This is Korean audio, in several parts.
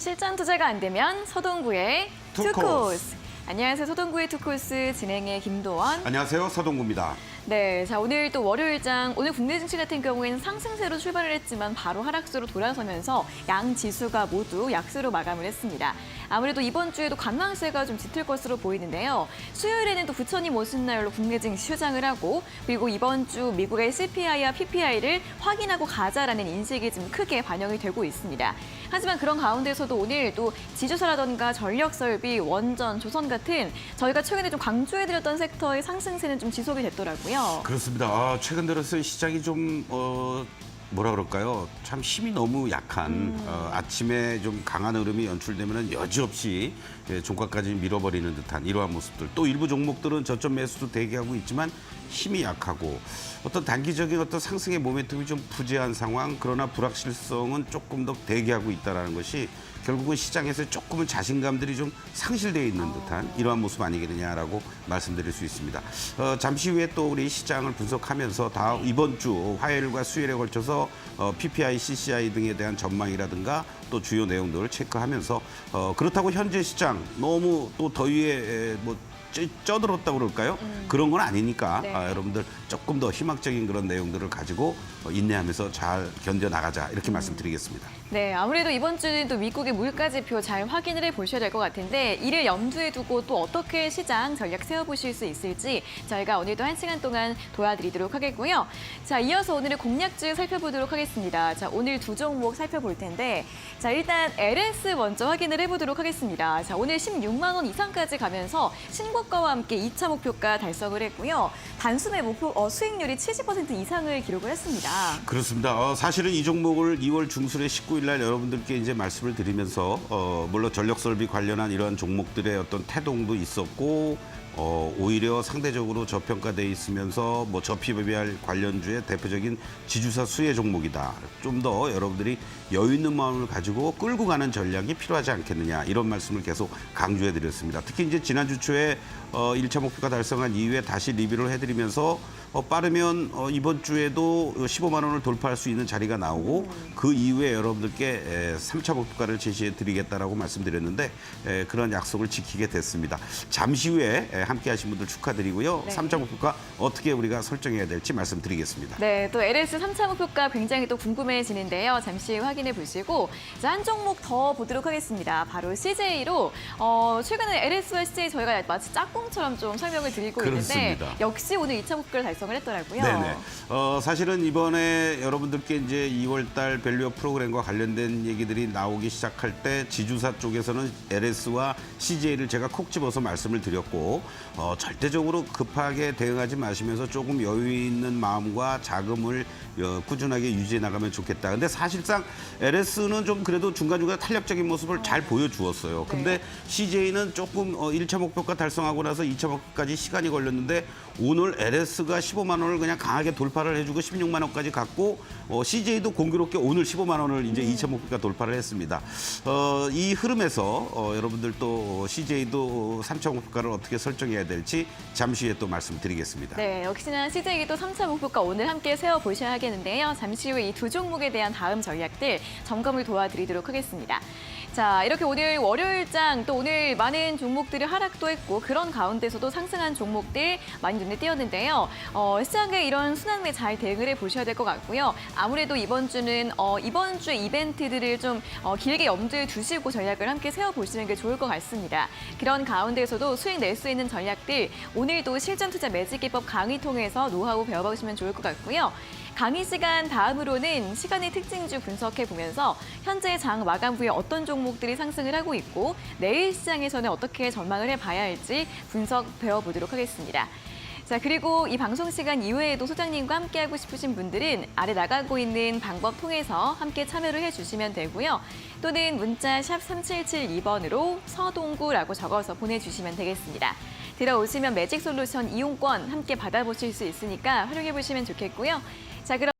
실전 투자가 안 되면 서동구의 투코스. 안녕하세요. 서동구의 투코스 진행의 김도원. 안녕하세요. 서동구입니다. 네, 자 오늘 또 월요일장 오늘 국내 증시 같은 경우에는 상승세로 출발을 했지만 바로 하락세로 돌아서면서 양 지수가 모두 약세로 마감을 했습니다. 아무래도 이번 주에도 관망세가 좀 짙을 것으로 보이는데요. 수요일에는 또 부처님 오신 날로 국내 증시 휴장을 하고 그리고 이번 주 미국의 CPI와 PPI를 확인하고 가자라는 인식이 좀 크게 반영이 되고 있습니다. 하지만 그런 가운데서도 오늘 또 지주사라던가 전력설비, 원전, 조선 같은 저희가 최근에 좀 강조해드렸던 섹터의 상승세는 좀 지속이 됐더라고요. 그렇습니다. 최근 들어서 시장이 좀 뭐라 그럴까요? 참 힘이 너무 약한 아침에 좀 강한 흐름이 연출되면 여지없이 종가까지 밀어버리는 듯한 이러한 모습들. 또 일부 종목들은 저점 매수도 대기하고 있지만 힘이 약하고 어떤 단기적인 어떤 상승의 모멘텀이 좀 부재한 상황. 그러나 불확실성은 조금 더 대기하고 있다는 것이 결국은 시장에서 조금은 자신감들이 좀 상실되어 있는 듯한 이러한 모습 아니겠느냐라고 말씀드릴 수 있습니다. 잠시 후에 또 우리 시장을 분석하면서 다음 이번 주 화요일과 수요일에 걸쳐서 PPI, CCI 등에 대한 전망이라든가 또 주요 내용들을 체크하면서 그렇다고 현재 시장 너무 또 더위에 뭐 쪄들었다고 그럴까요? 그런 건 아니니까 네. 여러분들 조금 더 희망적인 그런 내용들을 가지고 인내하면서 잘 견뎌나가자 이렇게 말씀드리겠습니다. 네, 아무래도 이번 주는 또 미국의 물가지표 잘 확인을 해보셔야 될 것 같은데 이를 염두에 두고 또 어떻게 시장 전략 세워보실 수 있을지 저희가 오늘도 1시간 동안 도와드리도록 하겠고요. 자, 이어서 오늘의 공략주 살펴보도록 하겠습니다. 자, 오늘 두 종목 살펴볼 텐데 자, 일단 LS 먼저 확인을 해보도록 하겠습니다. 자, 오늘 16만 원 이상까지 가면서 신고가와 함께 2차 목표가 달성을 했고요. 단숨에 목표 수익률이 70% 이상을 기록을 했습니다. 그렇습니다. 사실은 이 종목을 2월 중순에 19일 날 여러분들께 이제 말씀을 드리면서 물론 전력설비 관련한 이러한 종목들의 어떤 태동도 있었고 오히려 상대적으로 저평가돼 있으면서 뭐 저PBR 관련주의 대표적인 지주사 수혜 종목이다. 좀 더 여러분들이 여유 있는 마음을 가지고 끌고 가는 전략이 필요하지 않겠느냐 이런 말씀을 계속 강조해 드렸습니다. 특히 이제 지난주 초에 1차 목표가 달성한 이후에 다시 리뷰를 해드리면서 빠르면 이번 주에도 15만 원을 돌파할 수 있는 자리가 나오고 그 이후에 여러분들께 3차 목표가를 제시해 드리겠다라고 말씀드렸는데 그런 약속을 지키게 됐습니다. 잠시 후에 함께 하신 분들 축하드리고요. 네. 3차 목표가 어떻게 우리가 설정해야 될지 말씀드리겠습니다. 네, 또 LS 3차 목표가 굉장히 또 궁금해지는데요. 잠시 확인해 보시고 자, 한 종목 더 보도록 하겠습니다. 바로 CJ로 최근에 LS와 CJ 저희가 마치 짝꿍처럼 좀 설명을 드리고 그렇습니다. 있는데 역시 오늘 2차 목표를 달성을 했더라고요. 네네. 사실은 이번에 여러분들께 이제 2월달 밸류업 프로그램과 관련된 얘기들이 나오기 시작할 때 지주사 쪽에서는 LS와 CJ를 제가 콕 집어서 말씀을 드렸고 절대적으로 급하게 대응하지 마시면서 조금 여유 있는 마음과 자금을 꾸준하게 유지해 나가면 좋겠다. 근데 사실상 LS는 좀 그래도 중간중간 탄력적인 모습을 잘 보여주었어요. 근데 네. CJ는 조금 1차 목표가 달성하고 나서 2차 목표까지 시간이 걸렸는데 오늘 LS가 15만 원을 그냥 강하게 돌파를 해주고 16만 원까지 갔고 CJ도 공교롭게 오늘 15만 원을 이제 2차 목표가 돌파를 했습니다. 이 흐름에서 여러분들 또 CJ도 3차 목표가를 어떻게 설정해야 될지 잠시 후에 또 말씀드리겠습니다. 네, 역시나 CJ도 3차 목표가 오늘 함께 세워보셔야 하겠는데요. 잠시 후에 이 두 종목에 대한 다음 전략들 점검을 도와드리도록 하겠습니다. 자, 이렇게 오늘 월요일장 또 오늘 많은 종목들이 하락도 했고 그런 가운데서도 상승한 종목들 많이 눈에 띄었는데요. 시장의 이런 순환에 잘 대응을 해보셔야 될 것 같고요. 아무래도 이번 주는 이번 주의 이벤트들을 좀 길게 염두에 두시고 전략을 함께 세워보시는 게 좋을 것 같습니다. 그런 가운데서도 수익 낼 수 있는 전략들 오늘도 실전 투자 매직 기법 강의 통해서 노하우 배워보시면 좋을 것 같고요. 강의 시간 다음으로는 시간의 특징주 분석해보면서 현재 장 마감 후에 어떤 종목들이 상승을 하고 있고 내일 시장에서는 어떻게 전망을 해봐야 할지 분석 배워보도록 하겠습니다. 자, 그리고 이 방송 시간 이후에도 소장님과 함께하고 싶으신 분들은 아래 나가고 있는 방법 통해서 함께 참여를 해주시면 되고요. 또는 문자 샵 3772번으로 서동구라고 적어서 보내주시면 되겠습니다. 들어오시면 매직 솔루션 이용권 함께 받아보실 수 있으니까 활용해보시면 좋겠고요. 자, 그럼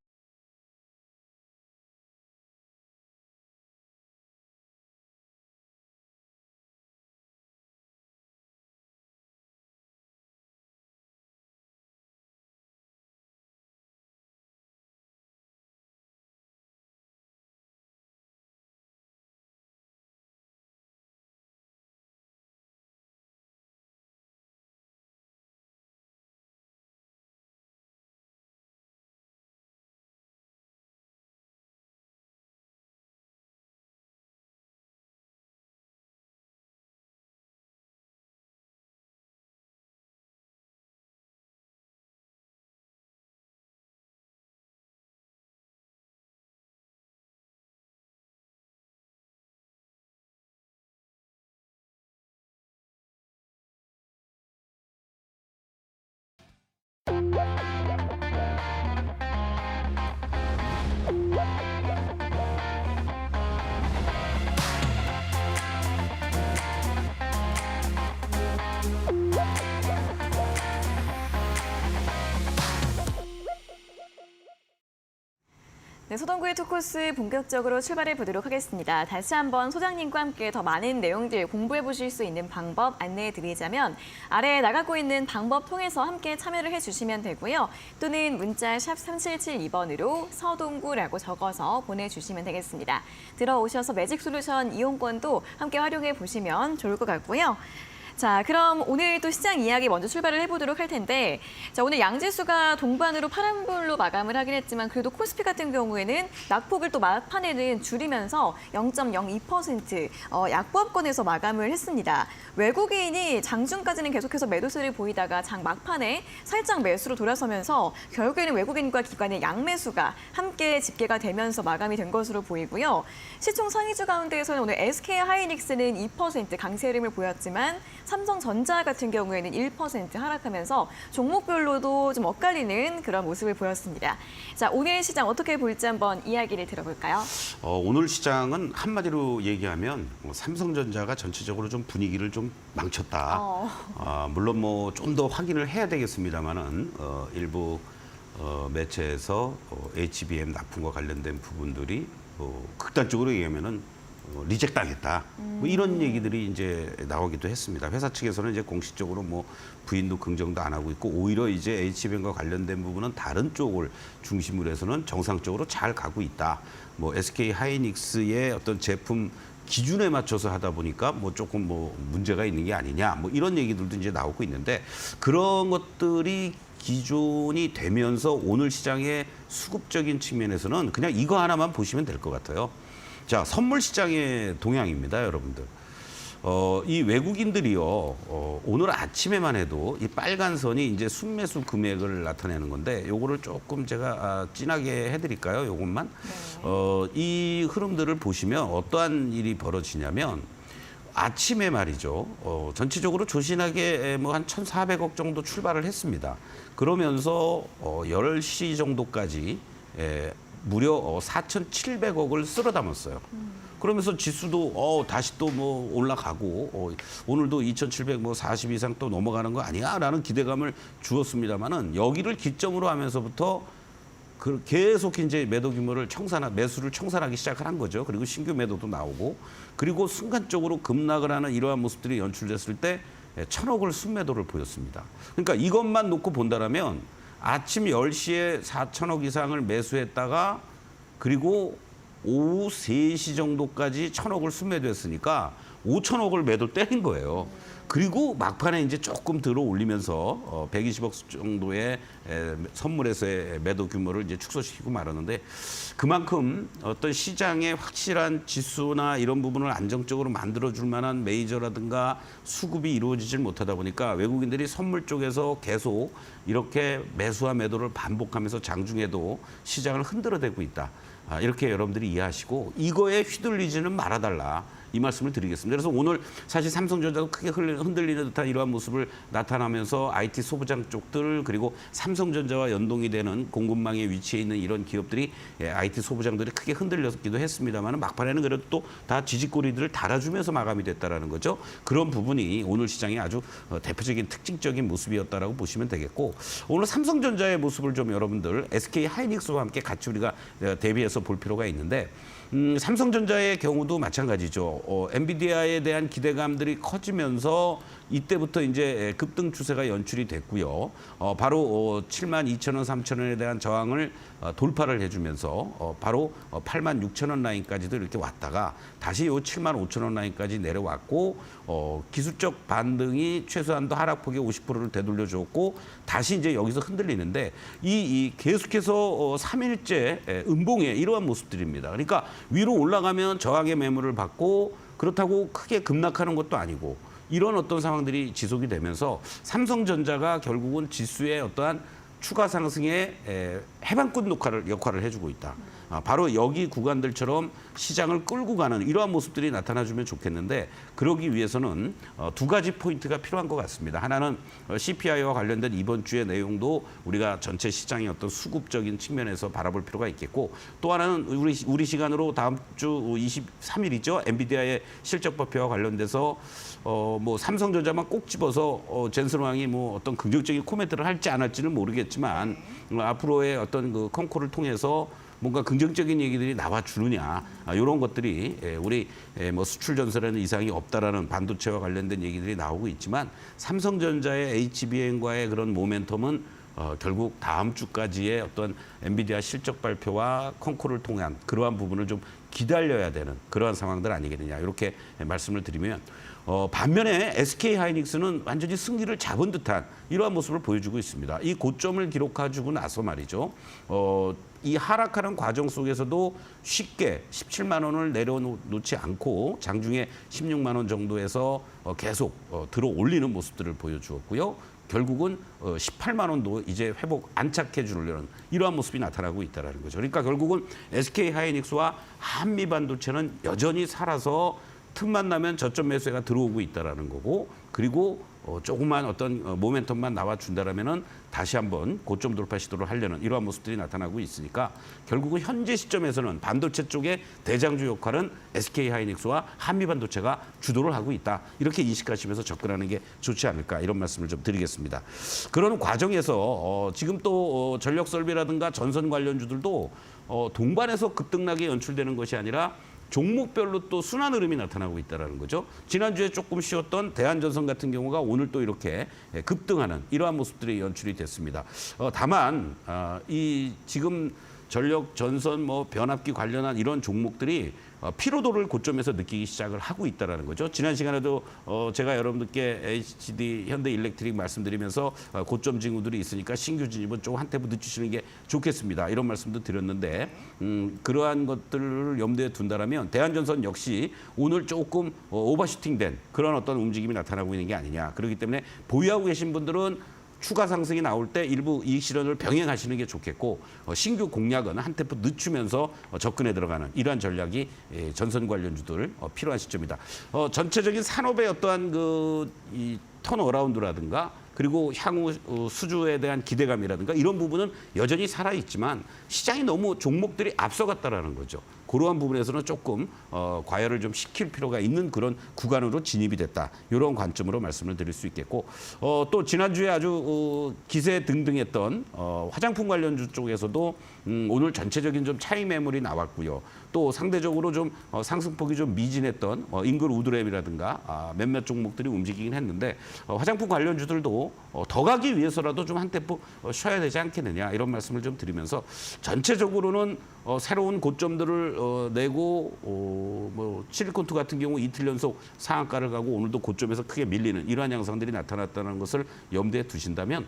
네, 소동구의 투코스 본격적으로 출발해 보도록 하겠습니다. 다시 한번 소장님과 함께 더 많은 내용들 공부해 보실 수 있는 방법 안내해 드리자면 아래에 나가고 있는 방법 통해서 함께 참여를 해주시면 되고요. 또는 문자 샵 3772번으로 서동구라고 적어서 보내주시면 되겠습니다. 들어오셔서 매직솔루션 이용권도 함께 활용해 보시면 좋을 것 같고요. 자, 그럼 오늘 또 시장 이야기 먼저 출발을 해보도록 할 텐데, 자, 오늘 양지수가 동반으로 파란불로 마감을 하긴 했지만 그래도 코스피 같은 경우에는 낙폭을 또 막판에는 줄이면서 0.02% 약보합권에서 마감을 했습니다. 외국인이 장중까지는 계속해서 매도세를 보이다가 장 막판에 살짝 매수로 돌아서면서 결국에는 외국인과 기관의 양매수가 함께 집계가 되면서 마감이 된 것으로 보이고요. 시총 상위주 가운데에서는 오늘 SK하이닉스는 2% 강세 흐름을 보였지만 삼성전자 같은 경우에는 1% 하락하면서 종목별로도 좀 엇갈리는 그런 모습을 보였습니다. 자, 오늘 시장 어떻게 볼지 한번 이야기를 들어볼까요? 오늘 시장은 한마디로 얘기하면 삼성전자가 전체적으로 좀 분위기를 좀 망쳤다. 물론 뭐 좀 더 확인을 해야 되겠습니다만은 일부 매체에서 HBM 납품과 관련된 부분들이 극단적으로 얘기하면은 리젝 당했다. 뭐 이런 얘기들이 이제 나오기도 했습니다. 회사 측에서는 이제 공식적으로 뭐 부인도 긍정도 안 하고 있고 오히려 이제 HBM과 관련된 부분은 다른 쪽을 중심으로 해서는 정상적으로 잘 가고 있다. 뭐 SK 하이닉스의 어떤 제품 기준에 맞춰서 하다 보니까 뭐 조금 뭐 문제가 있는 게 아니냐. 뭐 이런 얘기들도 이제 나오고 있는데 그런 것들이 기존이 되면서 오늘 시장의 수급적인 측면에서는 그냥 이거 하나만 보시면 될 것 같아요. 자, 선물 시장의 동향입니다, 여러분들. 이 외국인들이요, 오늘 아침에만 해도 이 빨간 선이 이제 순매수 금액을 나타내는 건데, 요거를 조금 제가 진하게 해드릴까요, 요것만? 네. 이 흐름들을 보시면 어떠한 일이 벌어지냐면, 아침에 말이죠, 전체적으로 조신하게 뭐 한 1,400억 정도 출발을 했습니다. 그러면서 10시 정도까지 무려 4,700억을 쓸어 담았어요. 그러면서 지수도 다시 또 뭐 올라가고 오늘도 2,740 이상 또 넘어가는 거 아니야라는 기대감을 주었습니다만은 여기를 기점으로 하면서부터 계속 이제 매도 규모를 매수를 청산하기 시작을 한 거죠. 그리고 신규 매도도 나오고 그리고 순간적으로 급락을 하는 이러한 모습들이 연출됐을 때 1,000억을 순매도를 보였습니다. 그러니까 이것만 놓고 본다라면 아침 10시에 4,000억 이상을 매수했다가 그리고 오후 3시 정도까지 1,000억을 순매도했으니까 5,000억을 매도 때린 거예요. 그리고 막판에 이제 조금 들어 올리면서 120억 정도의 선물에서의 매도 규모를 이제 축소시키고 말았는데 그만큼 어떤 시장의 확실한 지수나 이런 부분을 안정적으로 만들어줄 만한 메이저라든가 수급이 이루어지질 못하다 보니까 외국인들이 선물 쪽에서 계속 이렇게 매수와 매도를 반복하면서 장중에도 시장을 흔들어대고 있다. 이렇게 여러분들이 이해하시고 이거에 휘둘리지는 말아달라. 이 말씀을 드리겠습니다. 그래서 오늘 사실 삼성전자도 크게 흔들리는 듯한 이러한 모습을 나타나면서 IT 소부장 쪽들 그리고 삼성전자와 연동이 되는 공급망에 위치해 있는 이런 기업들이 IT 소부장들이 크게 흔들렸기도 했습니다만 막판에는 그래도 또 다 지지꼬리들을 달아주면서 마감이 됐다라는 거죠. 그런 부분이 오늘 시장의 아주 대표적인 특징적인 모습이었다라고 보시면 되겠고 오늘 삼성전자의 모습을 좀 여러분들 SK 하이닉스와 함께 같이 우리가 대비해서 볼 필요가 있는데 삼성전자의 경우도 마찬가지죠. 엔비디아에 대한 기대감들이 커지면서 이때부터 이제 급등 추세가 연출이 됐고요. 바로 72,000원, 3,000원에 대한 저항을 돌파를 해주면서 바로 86,000원 라인까지도 이렇게 왔다가 다시 요 75,000원 라인까지 내려왔고 기술적 반등이 최소한도 하락폭의 50%를 되돌려줬고 다시 이제 여기서 흔들리는데 이 계속해서 3일째 음봉의 이러한 모습들입니다. 그러니까 위로 올라가면 저항의 매물을 받고 그렇다고 크게 급락하는 것도 아니고 이런 어떤 상황들이 지속이 되면서 삼성전자가 결국은 지수의 어떠한 추가 상승의 해방꾼 역할을 해주고 있다. 바로 여기 구간들처럼 시장을 끌고 가는 이러한 모습들이 나타나주면 좋겠는데 그러기 위해서는 두 가지 포인트가 필요한 것 같습니다. 하나는 CPI와 관련된 이번 주의 내용도 우리가 전체 시장의 어떤 수급적인 측면에서 바라볼 필요가 있겠고 또 하나는 우리 시간으로 다음 주 23일이죠. 엔비디아의 실적 발표와 관련돼서 뭐 삼성전자만 꼭 집어서 젠슨 왕이 뭐 어떤 긍정적인 코멘트를 할지 안 할지는 모르겠지만 앞으로의 어떤 그 컨콜을 통해서 뭔가 긍정적인 얘기들이 나와 주느냐 이런 것들이 우리 뭐 수출 전선에는 이상이 없다라는 반도체와 관련된 얘기들이 나오고 있지만 삼성전자의 HBM과의 그런 모멘텀은 결국 다음 주까지의 어떤 엔비디아 실적 발표와 컨콜을 통한 그러한 부분을 좀 기다려야 되는 그러한 상황들 아니겠느냐 이렇게 말씀을 드리면 반면에 SK 하이닉스는 완전히 승리를 잡은 듯한 이러한 모습을 보여주고 있습니다. 이 고점을 기록해주고 나서 말이죠. 이 하락하는 과정 속에서도 쉽게 17만 원을 내려놓지 않고 장중에 16만 원 정도에서 계속 들어 올리는 모습들을 보여주었고요. 결국은 18만 원도 이제 회복 안착해 주려는 이러한 모습이 나타나고 있다는 거죠. 그러니까 결국은 SK 하이닉스와 한미반도체는 여전히 살아서 틈만 나면 저점 매수가 들어오고 있다는 거고 그리고 조그만 어떤 모멘텀만 나와준다라면은 다시 한번 고점 돌파 시도를 하려는 이러한 모습들이 나타나고 있으니까 결국은 현재 시점에서는 반도체 쪽의 대장주 역할은 SK 하이닉스와 한미반도체가 주도를 하고 있다. 이렇게 인식하시면서 접근하는 게 좋지 않을까 이런 말씀을 좀 드리겠습니다. 그런 과정에서 지금 또 전력 설비라든가 전선 관련주들도 동반해서 급등락에 연출되는 것이 아니라 종목별로 또 순환 흐름이 나타나고 있다는 거죠. 지난주에 조금 쉬었던 대한전선 같은 경우가 오늘 또 이렇게 급등하는 이러한 모습들이 연출이 됐습니다. 다만 이 지금 전력, 전선, 뭐 변압기 관련한 이런 종목들이 피로도를 고점에서 느끼기 시작을 하고 있다는 거죠. 지난 시간에도 제가 여러분들께 HD 현대일렉트릭 말씀드리면서 고점 징후들이 있으니까 신규 진입은 좀 한 템포 늦추시는 게 좋겠습니다. 이런 말씀도 드렸는데 그러한 것들을 염두에 둔다라면 대한전선 역시 오늘 조금 오버슈팅된 그런 어떤 움직임이 나타나고 있는 게 아니냐. 그렇기 때문에 보유하고 계신 분들은 추가 상승이 나올 때 일부 이익 실현을 병행하시는 게 좋겠고 신규 공략은 한 템포 늦추면서 접근에 들어가는 이러한 전략이 전선 관련주들 필요한 시점이다. 전체적인 산업의 어떠한 이 턴어라운드라든가 그리고 향후 수주에 대한 기대감이라든가 이런 부분은 여전히 살아있지만 시장이 너무 종목들이 앞서갔다라는 거죠. 그러한 부분에서는 조금 과열을 좀 시킬 필요가 있는 그런 구간으로 진입이 됐다. 이런 관점으로 말씀을 드릴 수 있겠고 또 지난주에 아주 기세 등등했던 화장품 관련주 쪽에서도 오늘 전체적인 좀 차익 매물이 나왔고요. 또 상대적으로 좀 상승폭이 좀 미진했던 잉글 우드램이라든가 몇몇 종목들이 움직이긴 했는데 화장품 관련주들도 더 가기 위해서라도 좀 한 템포 쉬어야 되지 않겠느냐 이런 말씀을 좀 드리면서 전체적으로는 새로운 고점들을 내고 뭐 실리콘투 같은 경우 이틀 연속 상한가를 가고 오늘도 고점에서 크게 밀리는 이러한 양상들이 나타났다는 것을 염두에 두신다면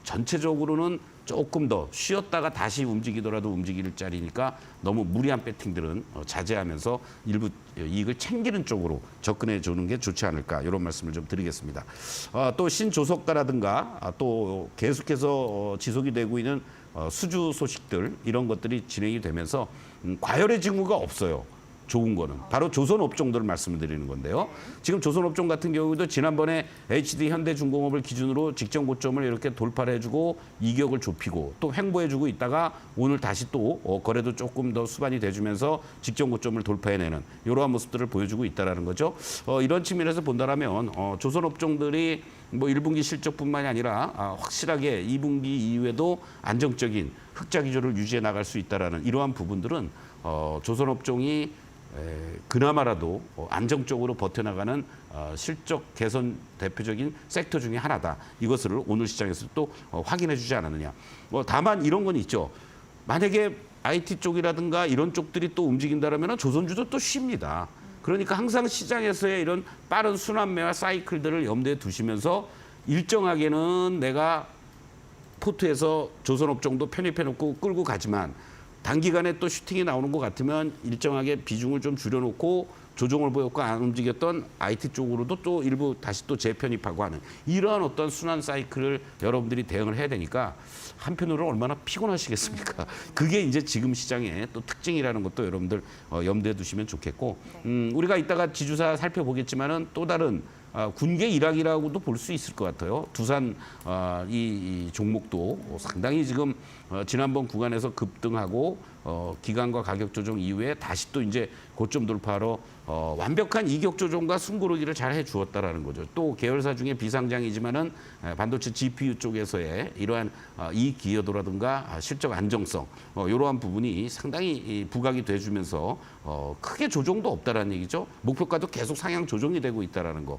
전체적으로는 조금 더 쉬었다가 다시 움직이더라도 움직일 자리니까 너무 무리한 배팅들은 자제하면서 일부 이익을 챙기는 쪽으로 접근해 주는 게 좋지 않을까 이런 말씀을 좀 드리겠습니다. 또 신조속가라든가 또 계속해서 지속이 되고 있는 수주 소식들 이런 것들이 진행이 되면서 과열의 징후가 없어요. 좋은 거는 바로 조선업종들을 말씀을 드리는 건데요. 지금 조선업종 같은 경우도 지난번에 HD 현대중공업을 기준으로 직전 고점을 이렇게 돌파를 해주고 이격을 좁히고 또 횡보해주고 있다가 오늘 다시 또 거래도 조금 더 수반이 돼주면서 직전 고점을 돌파해내는 이러한 모습들을 보여주고 있다는 거죠. 이런 측면에서 본다라면 조선업종들이 뭐 1분기 실적뿐만이 아니라 확실하게 2분기 이후에도 안정적인 흑자 기조를 유지해 나갈 수 있다는 이러한 부분들은 조선업종이 그나마라도 안정적으로 버텨나가는 실적 개선 대표적인 섹터 중에 하나다. 이것을 오늘 시장에서 또 확인해 주지 않았느냐. 다만 이런 건 있죠. 만약에 IT 쪽이라든가 이런 쪽들이 또 움직인다면 조선주도 또 쉽니다. 그러니까 항상 시장에서의 이런 빠른 순환매와 사이클들을 염두에 두시면서 일정하게는 내가 포트에서 조선업종도 편입해놓고 끌고 가지만 단기간에 또 슈팅이 나오는 것 같으면 일정하게 비중을 좀 줄여놓고 조정을 보였고 안 움직였던 IT 쪽으로도 또 일부 다시 또 재편입하고 하는 이러한 어떤 순환 사이클을 여러분들이 대응을 해야 되니까 한편으로는 얼마나 피곤하시겠습니까? 그게 이제 지금 시장의 또 특징이라는 것도 여러분들 염두에 두시면 좋겠고 우리가 이따가 지주사 살펴보겠지만은 또 다른 군계 일학이라고도 볼 수 있을 것 같아요. 두산 이 종목도 상당히 지금 지난번 구간에서 급등하고 기간과 가격 조정 이후에 다시 또 이제 고점 돌파로 완벽한 이격 조정과 숨고르기를 잘 해주었다라는 거죠. 또 계열사 중에 비상장이지만은 반도체 GPU 쪽에서의 이러한 이익 기여도라든가 실적 안정성 이러한 부분이 상당히 부각이 돼주면서 크게 조정도 없다라는 얘기죠. 목표가도 계속 상향 조정이 되고 있다라는 거.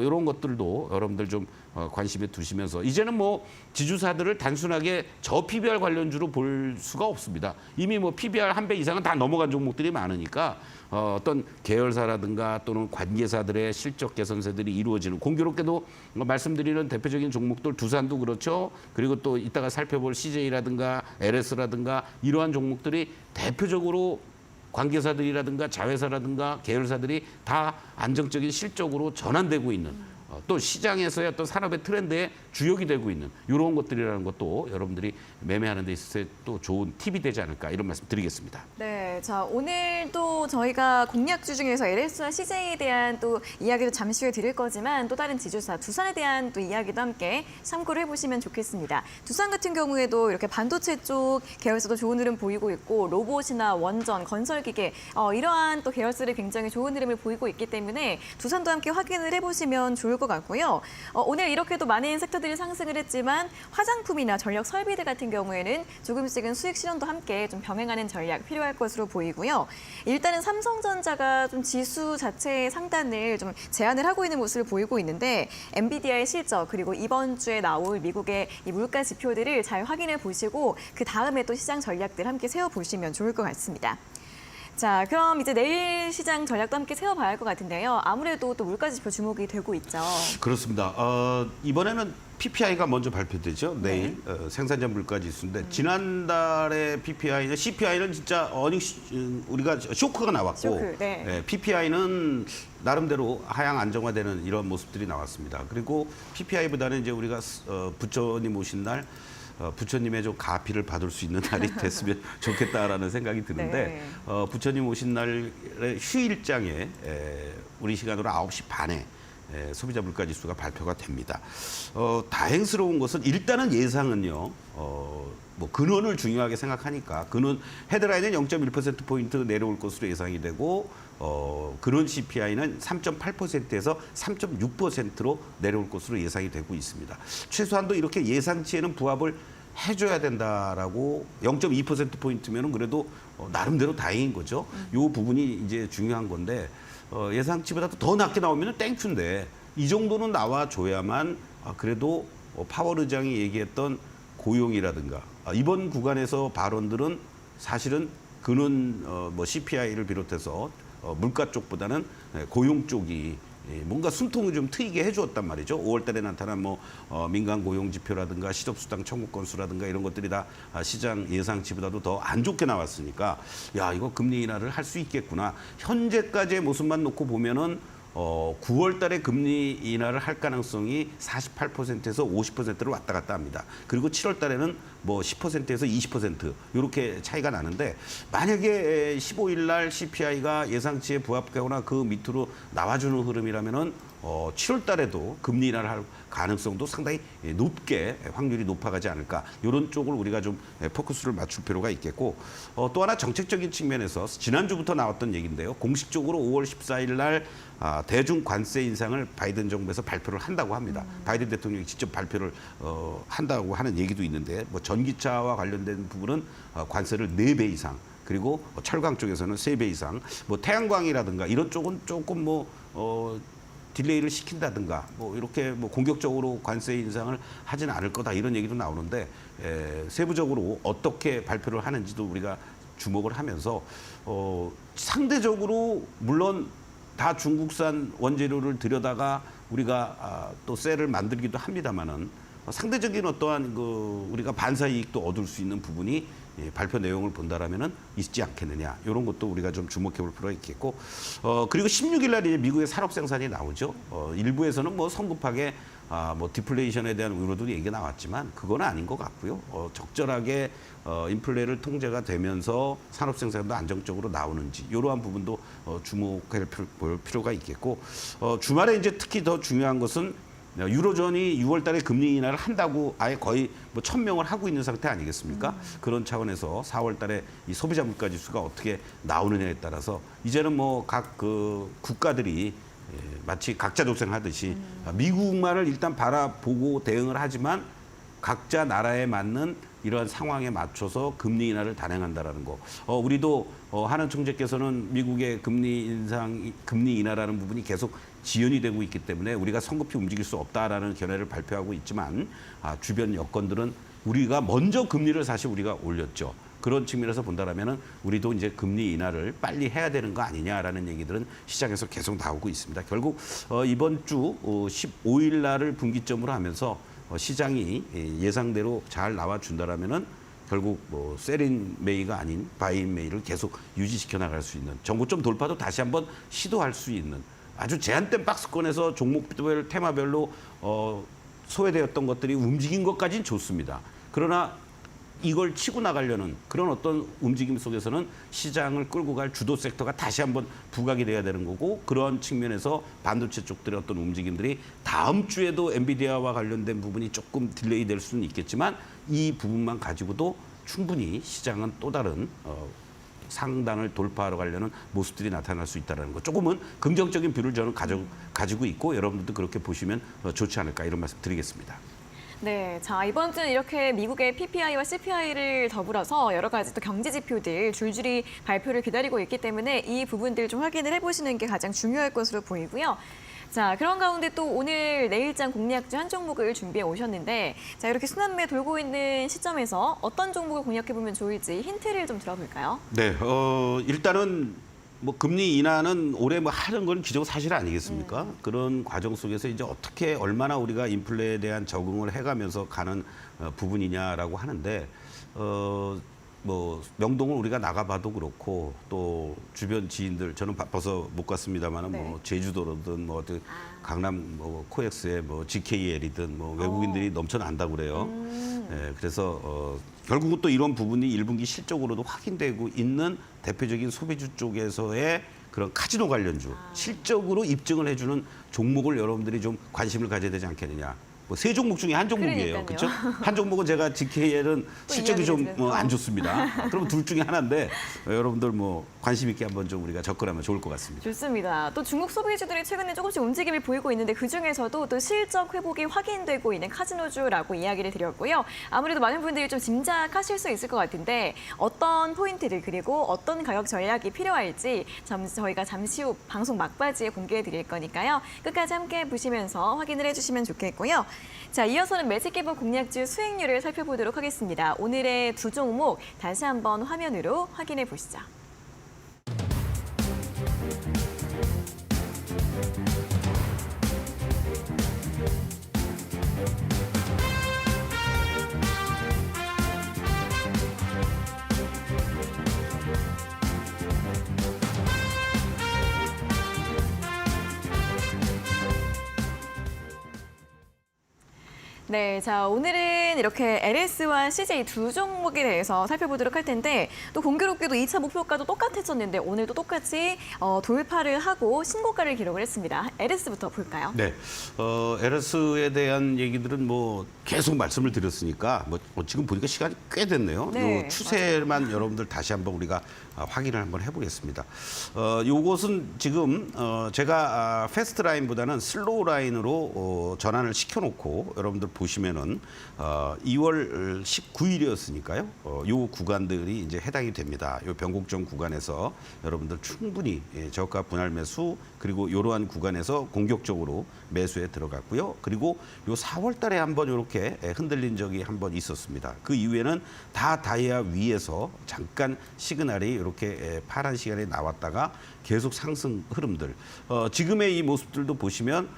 이런 것들도 여러분들 좀 관심에 두시면서 이제는 뭐 지주사들을 단순하게 저 PBR 관련주로 볼 수가 없습니다. 이미 뭐 PBR 한 배 이상은 다 넘어간 종목들이 많으니까 어떤 계열사라든가 또는 관계사들의 실적 개선세들이 이루어지는 공교롭게도 말씀드리는 대표적인 종목들 두산도 그렇죠. 그리고 또 이따가 살펴볼 CJ라든가 LS라든가 이러한 종목들이 대표적으로 관계사들이라든가 자회사라든가 계열사들이 다 안정적인 실적으로 전환되고 있는 또 시장에서의 어떤 산업의 트렌드에 주역이 되고 있는 이런 것들이라는 것도 여러분들이 매매하는 데 있어서 또 좋은 팁이 되지 않을까 이런 말씀 드리겠습니다. 네, 자 오늘도 저희가 공략주 중에서 LS와 CJ에 대한 또 이야기도 잠시 후에 드릴 거지만 또 다른 지주사 두산에 대한 또 이야기도 함께 참고를 해보시면 좋겠습니다. 두산 같은 경우에도 이렇게 반도체 쪽 계열사도 좋은 흐름 보이고 있고 로봇이나 원전, 건설기계 이러한 또 계열사들이 굉장히 좋은 흐름을 보이고 있기 때문에 두산도 함께 확인을 해보시면 좋을 것 같고요. 오늘 이렇게도 많은 섹터들이 상승을 했지만 화장품이나 전력 설비들 같은 경우에는 조금씩은 수익 실현도 함께 좀 병행하는 전략 필요할 것으로 보이고요. 일단은 삼성전자가 좀 지수 자체의 상단을 좀 제한을 하고 있는 모습을 보이고 있는데 엔비디아의 실적 그리고 이번 주에 나올 미국의 이 물가 지표들을 잘 확인해 보시고 그 다음에 또 시장 전략들 함께 세워보시면 좋을 것 같습니다. 자, 그럼 이제 내일 시장 전략도 함께 세워봐야 할 것 같은데요. 아무래도 또 물가지표 주목이 되고 있죠. 그렇습니다. 이번에는 PPI가 먼저 발표되죠. 내일 생산자 물가지수인데 지난달에 PPI는 CPI는 진짜 우리가 쇼크가 나왔고 쇼크, 네. PPI는 나름대로 하향 안정화되는 이런 모습들이 나왔습니다. 그리고 PPI보다는 이제 우리가 부처님 오신 날 부처님의 좀 가피를 받을 수 있는 날이 됐으면 좋겠다라는 생각이 드는데 네. 부처님 오신 날의 휴일장에 우리 시간으로 9시 반에 소비자 물가지수가 발표가 됩니다. 다행스러운 것은 일단은 예상은요. 뭐 근원을 중요하게 생각하니까 근원 헤드라인은 0.1%포인트 내려올 것으로 예상이 되고 근원 CPI는 3.8%에서 3.6%로 내려올 것으로 예상이 되고 있습니다. 최소한도 이렇게 예상치에는 부합을 해줘야 된다라고 0.2%포인트면은 그래도 나름대로 다행인 거죠. 이 부분이 이제 중요한 건데 예상치보다 더 낮게 나오면 땡큐인데 이 정도는 나와줘야만 그래도 파월 의장이 얘기했던 고용이라든가 이번 구간에서 발언들은 사실은 근원 뭐 CPI를 비롯해서 물가 쪽보다는 고용 쪽이 뭔가 숨통을 좀 트이게 해주었단 말이죠. 5월 달에 나타난 뭐 민간 고용 지표라든가 실업수당 청구 건수라든가 이런 것들이 다 시장 예상치보다도 더 안 좋게 나왔으니까 야 이거 금리 인하를 할 수 있겠구나. 현재까지의 모습만 놓고 보면은 9월 달에 금리 인하를 할 가능성이 48%에서 50%로 왔다 갔다 합니다. 그리고 7월 달에는 뭐 10%에서 20% 이렇게 차이가 나는데 만약에 15일 날 CPI가 예상치에 부합하거나 그 밑으로 나와주는 흐름이라면은 7월 달에도 금리 인하를 할 가능성도 상당히 높게 확률이 높아가지 않을까 이런 쪽을 우리가 좀 포커스를 맞출 필요가 있겠고 또 하나 정책적인 측면에서 지난주부터 나왔던 얘기인데요. 공식적으로 5월 14일 날 대중 관세 인상을 바이든 정부에서 발표를 한다고 합니다. 바이든 대통령이 직접 발표를 한다고 하는 얘기도 있는데 뭐 전기차와 관련된 부분은 관세를 4배 이상 그리고 철강 쪽에서는 3배 이상 뭐 태양광이라든가 이런 쪽은 조금 딜레이를 시킨다든가 뭐 이렇게 뭐 공격적으로 관세 인상을 하지는 않을 거다 이런 얘기도 나오는데 세부적으로 어떻게 발표를 하는지도 우리가 주목을 하면서 상대적으로 물론 다 중국산 원재료를 들여다가 우리가 또 셀을 만들기도 합니다만은 상대적인 어떠한 우리가 반사 이익도 얻을 수 있는 부분이 발표 내용을 본다라면은 있지 않겠느냐. 이런 것도 우리가 좀 주목해 볼 필요가 있겠고. 그리고 16일 날 이제 미국의 산업 생산이 나오죠. 일부에서는 뭐 성급하게 뭐 디플레이션에 대한 우려도 얘기가 나왔지만 그건 아닌 것 같고요. 적절하게 인플레를 통제가 되면서 산업 생산도 안정적으로 나오는지 이러한 부분도 주목할 필요가 있겠고. 주말에 이제 특히 더 중요한 것은 유로존이 6월 달에 금리 인하를 한다고 아예 거의 뭐 1000명을 하고 있는 상태 아니겠습니까? 그런 차원에서 4월 달에 이 소비자 물가 지수가 어떻게 나오느냐에 따라서 이제는 뭐 각 국가들이 마치 각자 독생하듯이 미국만을 일단 바라보고 대응을 하지만 각자 나라에 맞는 이러한 상황에 맞춰서 금리 인하를 단행한다라는 거. 우리도 한은 총재께서는 미국의 금리 인하라는 부분이 계속 지연이 되고 있기 때문에 우리가 성급히 움직일 수 없다라는 견해를 발표하고 있지만 주변 여건들은 우리가 먼저 금리를 사실 우리가 올렸죠. 그런 측면에서 본다라면은 우리도 이제 금리 인하를 빨리 해야 되는 거 아니냐라는 얘기들은 시장에서 계속 나오고 있습니다. 결국 이번 주 15일 날을 분기점으로 하면서 시장이 예상대로 잘 나와준다라면은 결국 뭐 셀인 메이가 아닌 바이인 메이를 계속 유지시켜 나갈 수 있는 정고점 돌파도 다시 한번 시도할 수 있는 아주 제한된 박스권에서 종목별 테마별로 소외되었던 것들이 움직인 것까지는 좋습니다. 그러나 이걸 치고 나가려는 그런 어떤 움직임 속에서는 시장을 끌고 갈 주도 섹터가 다시 한번 부각이 돼야 되는 거고 그런 측면에서 반도체 쪽들의 어떤 움직임들이 다음 주에도 엔비디아와 관련된 부분이 조금 딜레이 될 수는 있겠지만 이 부분만 가지고도 충분히 시장은 또 다른 상단을 돌파하러 가려는 모습들이 나타날 수 있다는 거. 조금은 긍정적인 뷰를 저는 가지고 있고 여러분들도 그렇게 보시면 좋지 않을까 이런 말씀 드리겠습니다. 네, 자 이번 주는 이렇게 미국의 PPI와 CPI를 더불어서 여러 가지 또 경제 지표들 줄줄이 발표를 기다리고 있기 때문에 이 부분들 좀 확인을 해보시는 게 가장 중요할 것으로 보이고요. 자 그런 가운데 또 오늘 내일장 공략주 한 종목을 준비해 오셨는데 자 이렇게 순환매 돌고 있는 시점에서 어떤 종목을 공략해 보면 좋을지 힌트를 좀 들어볼까요? 네, 일단은 뭐 금리 인하는 올해 뭐 하는 건 기정사실 아니겠습니까? 그런 과정 속에서 이제 어떻게 얼마나 우리가 인플레에 대한 적응을 해가면서 가는 부분이냐라고 하는데 뭐 명동을 우리가 나가봐도 그렇고 또 주변 지인들 저는 바빠서 못 갔습니다만은 네. 뭐 제주도로든 뭐 어디 강남 뭐 코엑스에 뭐 GKL이든 뭐 외국인들이 넘쳐난다고 그래요. 네, 그래서 결국은 또 이런 부분이 1분기 실적으로도 확인되고 있는 대표적인 소비주 쪽에서의 그런 카지노 관련주 실적으로 입증을 해주는 종목을 여러분들이 좀 관심을 가져야 되지 않겠느냐. 뭐 세 종목 중에 한 종목이에요. 그렇죠? 한 종목은 제가 GKL은 실적이 좀 안 좋습니다. 그럼 둘 중에 하나인데 여러분들 뭐 관심 있게 한번 좀 우리가 접근하면 좋을 것 같습니다. 좋습니다. 또 중국 소비주들이 최근에 조금씩 움직임을 보이고 있는데 그중에서도 또 실적 회복이 확인되고 있는 카지노주라고 이야기를 드렸고요. 아무래도 많은 분들이 좀 짐작하실 수 있을 것 같은데 어떤 포인트들 그리고 어떤 가격 전략이 필요할지 저희가 잠시 후 방송 막바지에 공개해 드릴 거니까요. 끝까지 함께 보시면서 확인을 해주시면 좋겠고요. 자, 이어서는 매직 기본 공략주 수익률을 살펴보도록 하겠습니다. 오늘의 두 종목 다시 한번 화면으로 확인해 보시죠. 네, 자 오늘은 이렇게 LS와 CJ 두 종목에 대해서 살펴보도록 할 텐데 또 공교롭게도 2차 목표가도 똑같았었는데 오늘도 똑같이 돌파를 하고 신고가를 기록을 했습니다. LS부터 볼까요? 네, LS에 대한 얘기들은 뭐 계속 말씀을 드렸으니까 뭐 지금 보니까 시간이 꽤 됐네요. 네, 요 추세만 여러분들 다시 한번 우리가 확인을 한번 해보겠습니다. 요것은 지금 제가 패스트 라인보다는 슬로우 라인으로 전환을 시켜놓고 여러분들 보시면은 2월 19일이었으니까요. 요 구간들이 이제 해당이 됩니다. 요 변곡점 구간에서 여러분들 충분히 저가 분할 매수 그리고 이러한 구간에서 공격적으로 매수에 들어갔고요. 그리고 요 4월 달에 한번 이렇게 흔들린 적이 한번 있었습니다. 그 이후에는 다 다이아 위에서 잠깐 시그널이 이렇게 파란 시간에 나왔다가 계속 상승 흐름들. 지금의 이 모습들도 보시면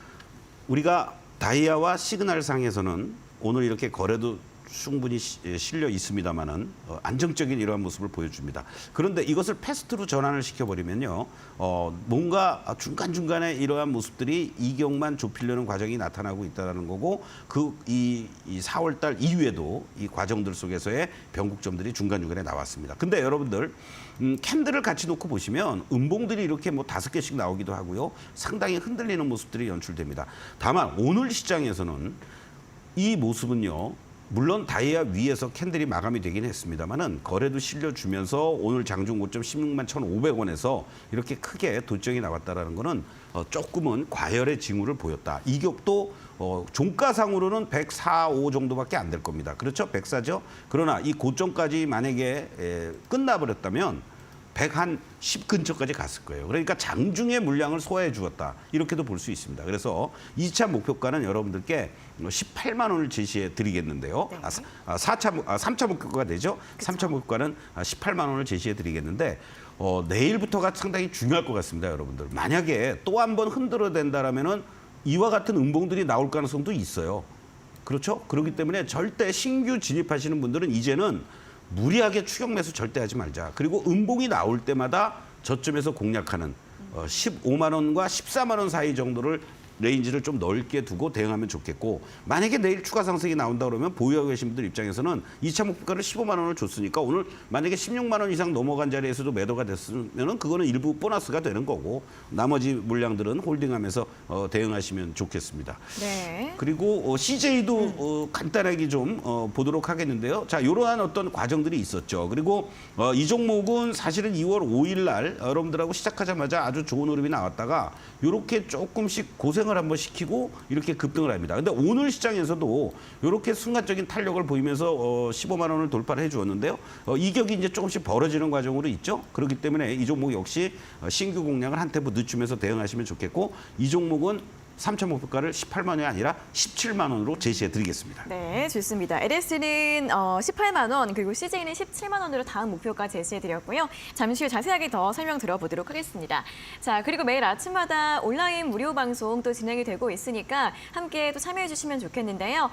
우리가 다이아와 시그널 상에서는 오늘 이렇게 거래도 충분히 실려 있습니다만은 안정적인 이러한 모습을 보여줍니다. 그런데 이것을 패스트로 전환을 시켜버리면요, 뭔가 중간중간에 이러한 모습들이 이격만 좁히려는 과정이 나타나고 있다는 거고, 이 4월달 이후에도 이 과정들 속에서의 변곡점들이 중간중간에 나왔습니다. 근데 여러분들 캔들을 같이 놓고 보시면 음봉들이 이렇게 뭐 5개씩 나오기도 하고요, 상당히 흔들리는 모습들이 연출됩니다. 다만 오늘 시장에서는 이 모습은요, 물론 다이아 위에서 캔들이 마감이 되긴 했습니다만은 거래도 실려주면서 오늘 장중 고점 16만 1,500원에서 이렇게 크게 도정이 나왔다라는 거는 조금은 과열의 징후를 보였다. 이격도 종가상으로는 104, 5 정도밖에 안 될 겁니다. 그렇죠? 104죠? 그러나 이 고점까지 만약에 끝나버렸다면 110 근처까지 갔을 거예요. 그러니까 장중의 물량을 소화해 주었다. 이렇게도 볼 수 있습니다. 그래서 2차 목표가는 여러분들께 18만 원을 제시해 드리겠는데요. 네. 3차 목표가가 되죠. 그쵸. 3차 목표가는 18만 원을 제시해 드리겠는데 내일부터가 상당히 중요할 것 같습니다, 여러분들. 만약에 또 한 번 흔들어 댄다라면은 이와 같은 음봉들이 나올 가능성도 있어요. 그렇죠? 그렇기 때문에 절대 신규 진입하시는 분들은 이제는 무리하게 추격 매수 절대 하지 말자. 그리고 음봉이 나올 때마다 저점에서 공략하는 15만 원과 14만 원 사이 정도를 레인지를 좀 넓게 두고 대응하면 좋겠고, 만약에 내일 추가 상승이 나온다 그러면 보유하고 계신 분들 입장에서는 2차 목표가를 15만 원을 줬으니까 오늘 만약에 16만 원 이상 넘어간 자리에서도 매도가 됐으면 그거는 일부 보너스가 되는 거고, 나머지 물량들은 홀딩하면서 대응하시면 좋겠습니다. 네. 그리고 CJ도 간단하게 좀 보도록 하겠는데요. 자, 이러한 어떤 과정들이 있었죠. 그리고 이 종목은 사실은 2월 5일 날 여러분들하고 시작하자마자 아주 좋은 흐름이 나왔다가 이렇게 조금씩 고생을 한번 시키고 이렇게 급등을 합니다. 근데 오늘 시장에서도 이렇게 순간적인 탄력을 보이면서 15만 원을 돌파를 해 주었는데요. 이격이 이제 조금씩 벌어지는 과정으로 있죠. 그렇기 때문에 이 종목 역시 신규 공략을 한 템포 늦추면서 대응하시면 좋겠고, 이 종목은 3차 목표가를 18만 원이 아니라 17만 원으로 제시해 드리겠습니다. 네, 좋습니다. LS는 18만 원, 그리고 CJ는 17만 원으로 다음 목표가 제시해드렸고요. 잠시 후 자세하게 더 설명 들어보도록 하겠습니다. 자, 그리고 매일 아침마다 온라인 무료 방송 또 진행이 되고 있으니까 함께 또 참여해 주시면 좋겠는데요.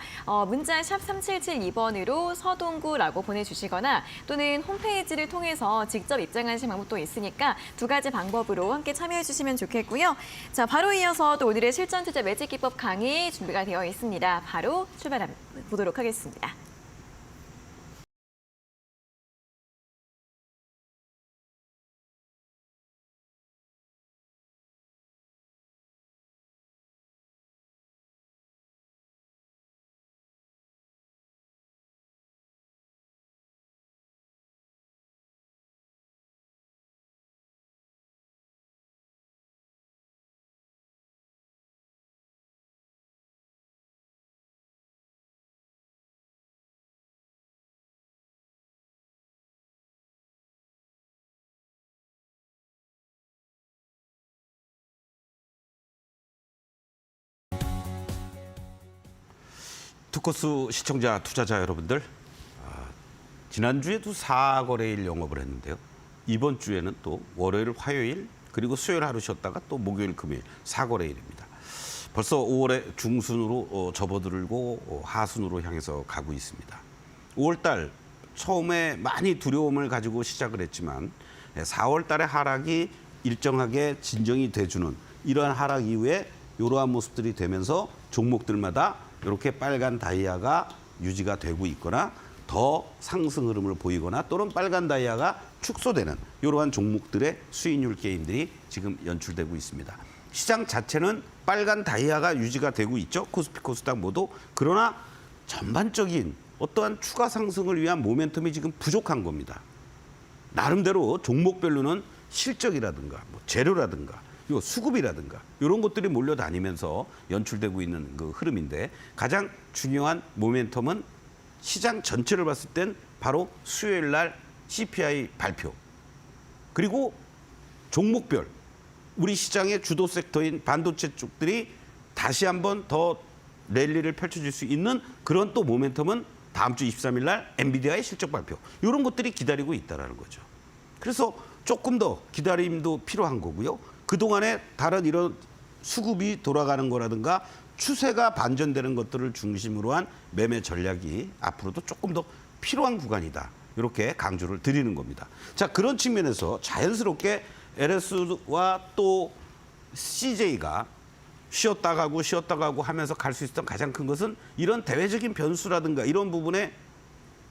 문자 샵 3772번으로 서동구라고 보내주시거나 또는 홈페이지를 통해서 직접 입장하시는 방법도 있으니까 두 가지 방법으로 함께 참여해 주시면 좋겠고요. 자, 바로 이어서 또 오늘의 실전 투자 매직 기법 강의 준비가 되어 있습니다. 바로 출발해 보도록 하겠습니다. 투코스 시청자, 투자자 여러분들, 지난주에도 4거래일 영업을 했는데요. 이번 주에는 또 월요일, 화요일, 그리고 수요일 하루 쉬었다가 또 목요일, 금요일 4거래일입니다. 벌써 5월의 중순으로 접어들고 하순으로 향해서 가고 있습니다. 5월달 처음에 많이 두려움을 가지고 시작을 했지만 4월달의 하락이 일정하게 진정이 돼주는 이러한 하락 이후에 이러한 모습들이 되면서 종목들마다 이렇게 빨간 다이아가 유지가 되고 있거나 더 상승 흐름을 보이거나 또는 빨간 다이아가 축소되는 이러한 종목들의 수익률 게임들이 지금 연출되고 있습니다. 시장 자체는 빨간 다이아가 유지가 되고 있죠. 코스피, 코스닥 모두. 그러나 전반적인 어떠한 추가 상승을 위한 모멘텀이 지금 부족한 겁니다. 나름대로 종목별로는 실적이라든가 재료라든가 요 수급이라든가 이런 것들이 몰려다니면서 연출되고 있는 그 흐름인데, 가장 중요한 모멘텀은 시장 전체를 봤을 땐 바로 수요일 날 CPI 발표, 그리고 종목별 우리 시장의 주도 섹터인 반도체 쪽들이 다시 한번 더 랠리를 펼쳐줄 수 있는 그런 또 모멘텀은 다음 주 23일 날 엔비디아의 실적 발표, 이런 것들이 기다리고 있다는 거죠. 그래서 조금 더 기다림도 필요한 거고요. 그동안에 다른 이런 수급이 돌아가는 거라든가 추세가 반전되는 것들을 중심으로 한 매매 전략이 앞으로도 조금 더 필요한 구간이다. 이렇게 강조를 드리는 겁니다. 자, 그런 측면에서 자연스럽게 LS와 또 CJ가 쉬었다 가고 하면서 갈 수 있었던 가장 큰 것은 이런 대외적인 변수라든가 이런 부분에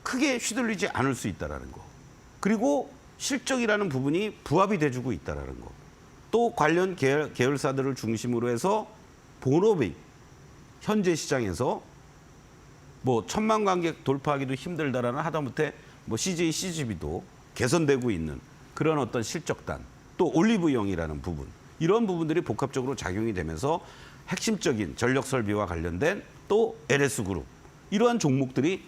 크게 휘둘리지 않을 수 있다는 거. 그리고 실적이라는 부분이 부합이 돼주고 있다는 거. 또 관련 계열사들을 중심으로 해서 본업이 현재 시장에서 뭐 1,000만 관객 돌파하기도 힘들다라는 하다못해 뭐 CJ, CGV도 개선되고 있는 그런 어떤 실적단, 또 올리브영이라는 부분, 이런 부분들이 복합적으로 작용이 되면서 핵심적인 전력 설비와 관련된 또 LS그룹, 이러한 종목들이